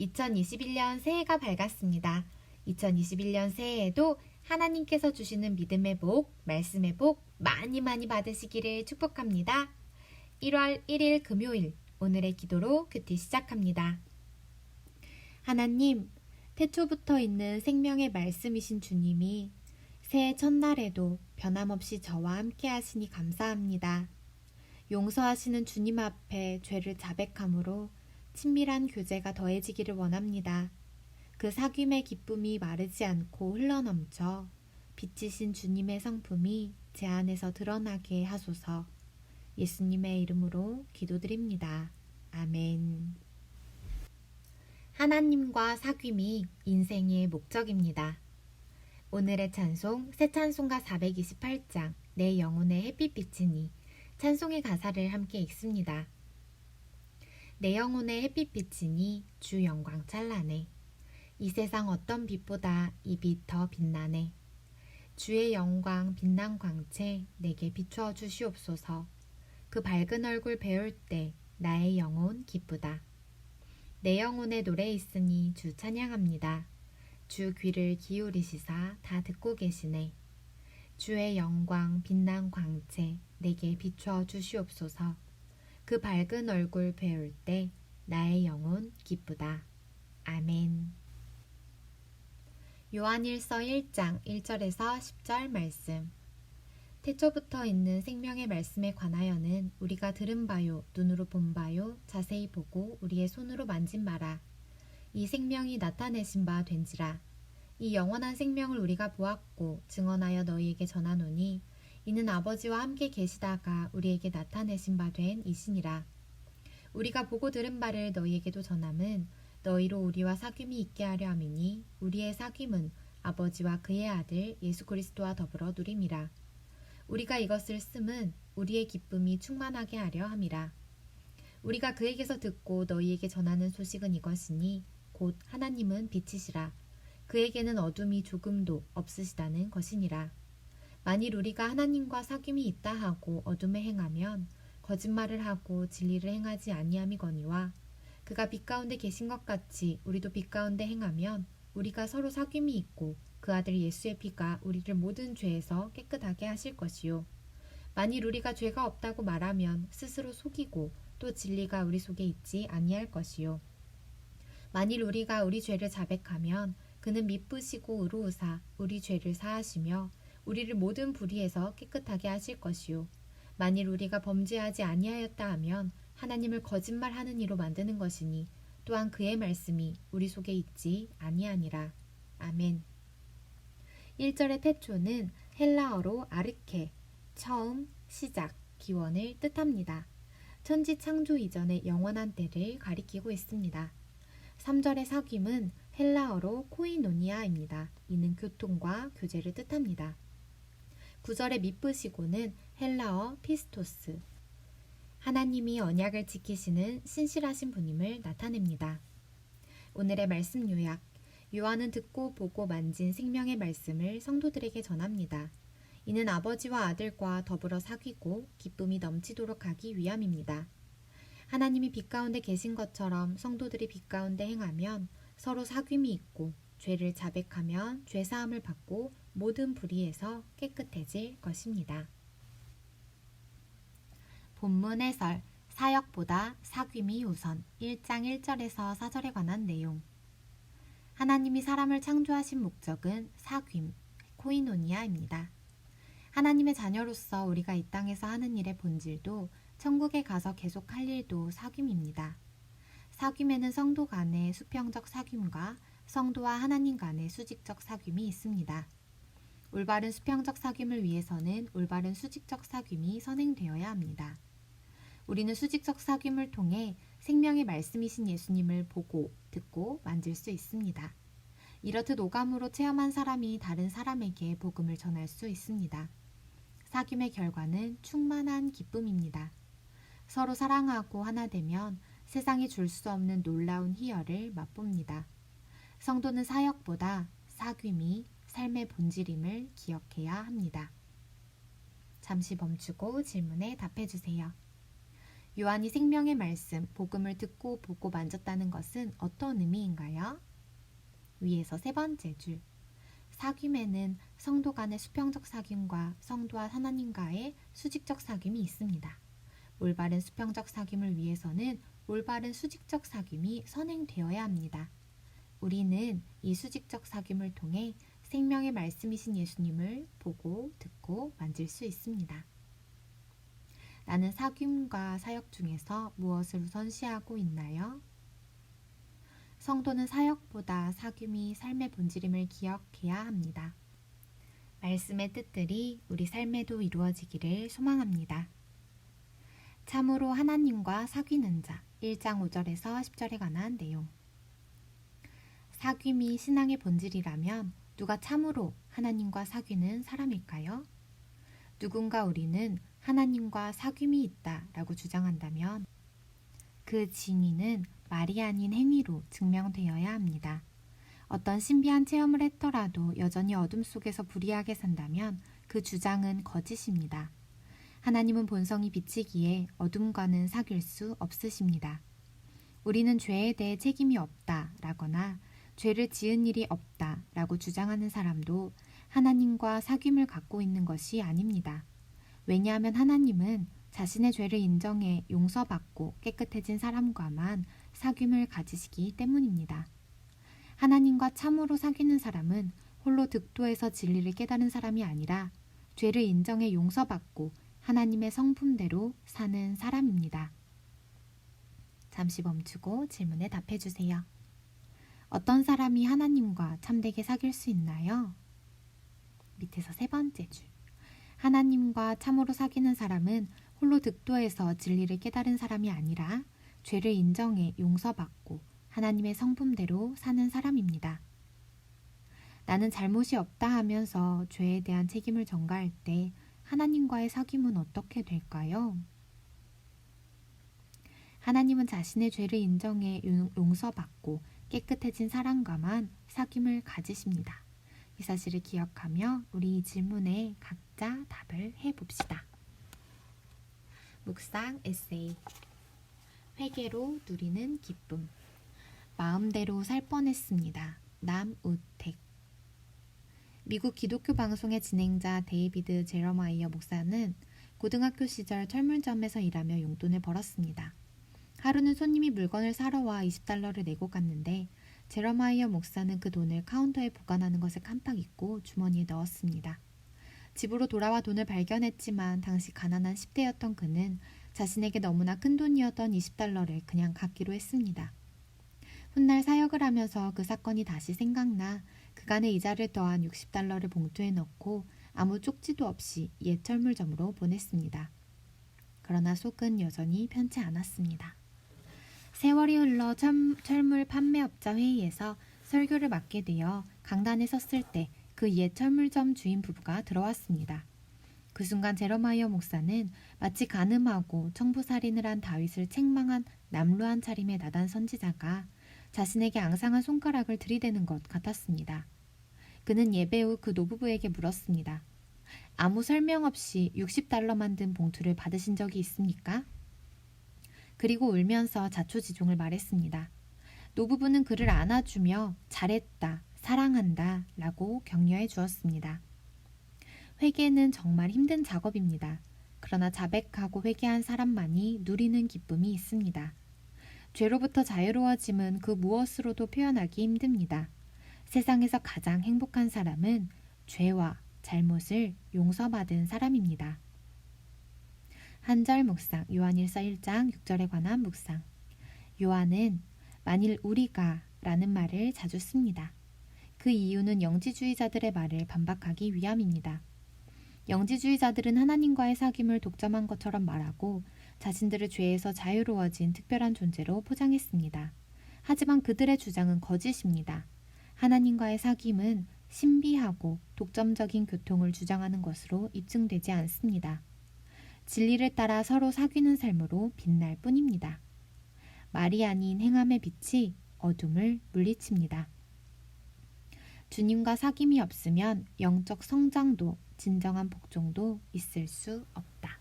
2021년 새해가 밝았습니다. 2021년 새해에도 하나님께서 주시는 믿음의 복, 말씀의 복 많이 많이 받으시기를 축복합니다. 1월 1일 금요일 오늘의 기도로 큐티 시작합니다. 하나님, 태초부터 있는 생명의 말씀이신 주님이 새해 첫날에도 변함없이 저와 함께 하시니 감사합니다. 용서하시는 주님 앞에 죄를 자백함으로 친밀한 교제가 더해지기를 원합니다. 그 사귐의 기쁨이 마르지 않고 흘러넘쳐 빛이신 주님의 성품이 제 안에서 드러나게 하소서. 예수님의 이름으로 기도드립니다. 아멘. 하나님과 사귐이 인생의 목적입니다. 오늘의 찬송 새 찬송가 428장 내 영혼의 햇빛비치니 찬송의 가사를 함께 읽습니다. 내 영혼의 햇빛비치니 주 영광 찬란해. 이 세상 어떤 빛보다 이 빛 더 빛나네. 주의 영광 빛난 광채 내게 비추어 주시옵소서. 그 밝은 얼굴 배울 때 나의 영혼 기쁘다. 내 영혼에 노래 있으니 주 찬양합니다. 주 귀를 기울이시사 다 듣고 계시네. 주의 영광 빛난 광채 내게 비추어 주시옵소서. 그 밝은 얼굴 배울 때 나의 영혼 기쁘다. 아멘. 요한일서 1장 1절에서 10절 말씀. 태초부터 있는 생명의 말씀에 관하여는 우리가 들은 바요, 눈으로 본 바요, 자세히 보고 우리의 손으로 만진 바라. 이 생명이 나타내신 바 된지라. 이 영원한 생명을 우리가 보았고 증언하여 너희에게 전하노니 이는 아버지와 함께 계시다가 우리에게 나타내신 바 된 이시니라. 우리가 보고 들은 바를 너희에게도 전함은 너희로 우리와 사귐이 있게 하려 함이니 우리의 사귐은 아버지와 그의 아들 예수 그리스도와 더불어 누림이라. 우리가 이것을 씀은 우리의 기쁨이 충만하게 하려 함이라. 우리가 그에게서 듣고 너희에게 전하는 소식은 이것이니 곧 하나님은 빛이시라. 그에게는 어둠이 조금도 없으시다는 것이니라. 만일 우리가 하나님과 사귐이 있다 하고 어둠에 행하면 거짓말을 하고 진리를 행하지 아니함이거니와 그가 빛 가운데 계신 것 같이 우리도 빛 가운데 행하면 우리가 서로 사귐이 있고 그 아들 예수의 피가 우리를 모든 죄에서 깨끗하게 하실 것이요. 만일 우리가 죄가 없다고 말하면 스스로 속이고 또 진리가 우리 속에 있지 아니할 것이요. 만일 우리가 우리 죄를 자백하면 그는 미쁘시고 의로우사 우리 죄를 사하시며 우리를 모든 불의에서 깨끗하게 하실 것이요. 만일 우리가 범죄하지 아니하였다 하면 하나님을 거짓말하는 이로 만드는 것이니 또한 그의 말씀이 우리 속에 있지 아니하니라. 아멘. 1절의 태초는 헬라어로 아르케, 처음, 시작, 기원을 뜻합니다. 천지 창조 이전의 영원한 때를 가리키고 있습니다. 3절의 사귐은 헬라어로 코이노니아입니다. 이는 교통과 교제를 뜻합니다. 9절의 미쁘시고는 헬라어 피스토스, 하나님이 언약을 지키시는 신실하신 분임을 나타냅니다. 오늘의 말씀 요약. 요한은 듣고 보고 만진 생명의 말씀을 성도들에게 전합니다. 이는 아버지와 아들과 더불어 사귀고 기쁨이 넘치도록 하기 위함입니다. 하나님이 빛 가운데 계신 것처럼 성도들이 빛 가운데 행하면 서로 사귐이 있고 죄를 자백하면 죄사함을 받고 모든 불의에서 깨끗해질 것입니다. 본문 해설, 사역보다 사귐이 우선. 1장 1절에서 4절에 관한 내용. 하나님이 사람을 창조하신 목적은 사귐, 코이노니아입니다. 하나님의 자녀로서 우리가 이 땅에서 하는 일의 본질도 천국에 가서 계속 할 일도 사귐입니다. 사귐에는 성도 간의 수평적 사귐과 성도와 하나님 간의 수직적 사귐이 있습니다. 올바른 수평적 사귐을 위해서는 올바른 수직적 사귐이 선행되어야 합니다. 우리는 수직적 사귐을 통해 생명의 말씀이신 예수님을 보고, 듣고, 만질 수 있습니다. 이렇듯 오감으로 체험한 사람이 다른 사람에게 복음을 전할 수 있습니다. 사귐의 결과는 충만한 기쁨입니다. 서로 사랑하고 하나 되면 세상이 줄 수 없는 놀라운 희열을 맛봅니다. 성도는 사역보다 사귐이 삶의 본질임을 기억해야 합니다. 잠시 멈추고 질문에 답해주세요. 요한이 생명의 말씀, 복음을 듣고 보고 만졌다는 것은 어떤 의미인가요? 위에서 세 번째 줄. 사귐에는 성도 간의 수평적 사귐과 성도와 하나님과의 수직적 사귐이 있습니다. 올바른 수평적 사귐을 위해서는 올바른 수직적 사귐이 선행되어야 합니다. 우리는 이 수직적 사귐을 통해 생명의 말씀이신 예수님을 보고 듣고 만질 수 있습니다. 나는 사귐과 사역 중에서 무엇을 우선시하고 있나요? 성도는 사역보다 사귐이 삶의 본질임을 기억해야 합니다. 말씀의 뜻들이 우리 삶에도 이루어지기를 소망합니다. 참으로 하나님과 사귀는 자 1장 5절에서 10절에 관한 내용. 사귐이 신앙의 본질이라면 누가 참으로 하나님과 사귀는 사람일까요? 누군가 우리는 하나님과 사귐이 있다라고 주장한다면 그 진위는 말이 아닌 행위로 증명되어야 합니다. 어떤 신비한 체험을 했더라도 여전히 어둠 속에서 불의하게 산다면 그 주장은 거짓입니다. 하나님은 본성이 빛이기에 어둠과는 사귈 수 없으십니다. 우리는 죄에 대해 책임이 없다라거나 죄를 지은 일이 없다라고 주장하는 사람도 하나님과 사귐을 갖고 있는 것이 아닙니다. 왜냐하면 하나님은 자신의 죄를 인정해 용서받고 깨끗해진 사람과만 사귐을 가지시기 때문입니다. 하나님과 참으로 사귀는 사람은 홀로 득도해서 진리를 깨달은 사람이 아니라 죄를 인정해 용서받고 하나님의 성품대로 사는 사람입니다. 잠시 멈추고 질문에 답해 주세요. 어떤 사람이 하나님과 참되게 사귈 수 있나요? 밑에서 세 번째 줄. 하나님과 참으로 사귀는 사람은 홀로 득도해서 진리를 깨달은 사람이 아니라 죄를 인정해 용서받고 하나님의 성품대로 사는 사람입니다. 나는 잘못이 없다 하면서 죄에 대한 책임을 전가할 때 하나님과의 사귐은 어떻게 될까요? 하나님은 자신의 죄를 인정해 용서받고 깨끗해진 사람과만 사귐을 가지십니다. 이 사실을 기억하며 우리 이 질문에 각자 답을 해봅시다. 묵상 에세이. 회개로 누리는 기쁨. 마음대로 살 뻔했습니다. 남우택. 미국 기독교 방송의 진행자 데이비드 제러마이어 목사는 고등학교 시절 철물점에서 일하며 용돈을 벌었습니다. 하루는 손님이 물건을 사러 와 $20를 내고 갔는데 제러마이어 목사는 그 돈을 카운터에 보관하는 것을 깜빡 잊고 주머니에 넣었습니다. 집으로 돌아와 돈을 발견했지만 당시 가난한 10대였던 그는 자신에게 너무나 큰 돈이었던 $20를 그냥 갖기로 했습니다. 훗날 사역을 하면서 그 사건이 다시 생각나 그간의 이자를 더한 $60를 봉투에 넣고 아무 쪽지도 없이 옛 철물점으로 보냈습니다. 그러나 속은 여전히 편치 않았습니다. 세월이 흘러 철물 판매업자 회의에서 설교를 맡게 되어 강단에 섰을 때 그 옛 철물점 주인 부부가 들어왔습니다. 그 순간 제러마이어 목사는 마치 간음하고 청부살인을 한 다윗을 책망한 남루한 차림의 나단 선지자가 자신에게 앙상한 손가락을 들이대는 것 같았습니다. 그는 예배 후 그 노부부에게 물었습니다. 아무 설명 없이 $60만 든 봉투를 받으신 적이 있습니까? 그리고 울면서 자초지종을 말했습니다. 노부부는 그를 안아주며 잘했다, 사랑한다 라고 격려해 주었습니다. 회개는 정말 힘든 작업입니다. 그러나 자백하고 회개한 사람만이 누리는 기쁨이 있습니다. 죄로부터 자유로워짐은 그 무엇으로도 표현하기 힘듭니다. 세상에서 가장 행복한 사람은 죄와 잘못을 용서받은 사람입니다. 한절 묵상, 요한일서 1장 6절에 관한 묵상. 요한은 만일 우리가 라는 말을 자주 씁니다. 그 이유는 영지주의자들의 말을 반박하기 위함입니다. 영지주의자들은 하나님과의 사귐을 독점한 것처럼 말하고 자신들을 죄에서 자유로워진 특별한 존재로 포장했습니다. 하지만 그들의 주장은 거짓입니다. 하나님과의 사귐은 신비하고 독점적인 교통을 주장하는 것으로 입증되지 않습니다. 진리를 따라 서로 사귀는 삶으로 빛날 뿐입니다. 말이 아닌 행함의 빛이 어둠을 물리칩니다. 주님과 사귐이 없으면 영적 성장도 진정한 복종도 있을 수 없다.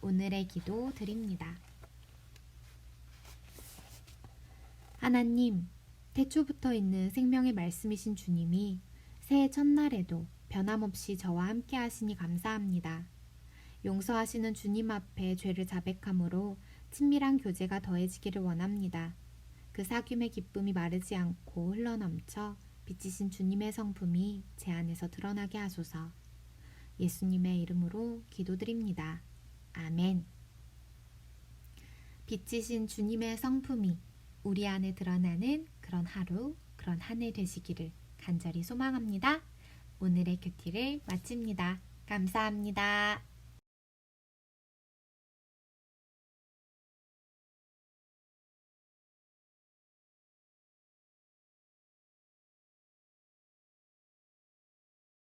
오늘의 기도 드립니다. 하나님, 태초부터 있는 생명의 말씀이신 주님이 새해 첫날에도 변함없이 저와 함께 하시니 감사합니다. 용서하시는 주님 앞에 죄를 자백함으로 친밀한 교제가 더해지기를 원합니다. 그 사귐의 기쁨이 마르지 않고 흘러넘쳐 빛이신 주님의 성품이 제 안에서 드러나게 하소서. 예수님의 이름으로 기도드립니다. 아멘. 빛이신 주님의 성품이 우리 안에 드러나는 그런 하루, 그런 한 해 되시기를 간절히 소망합니다. 오늘의 큐티를 마칩니다. 감사합니다.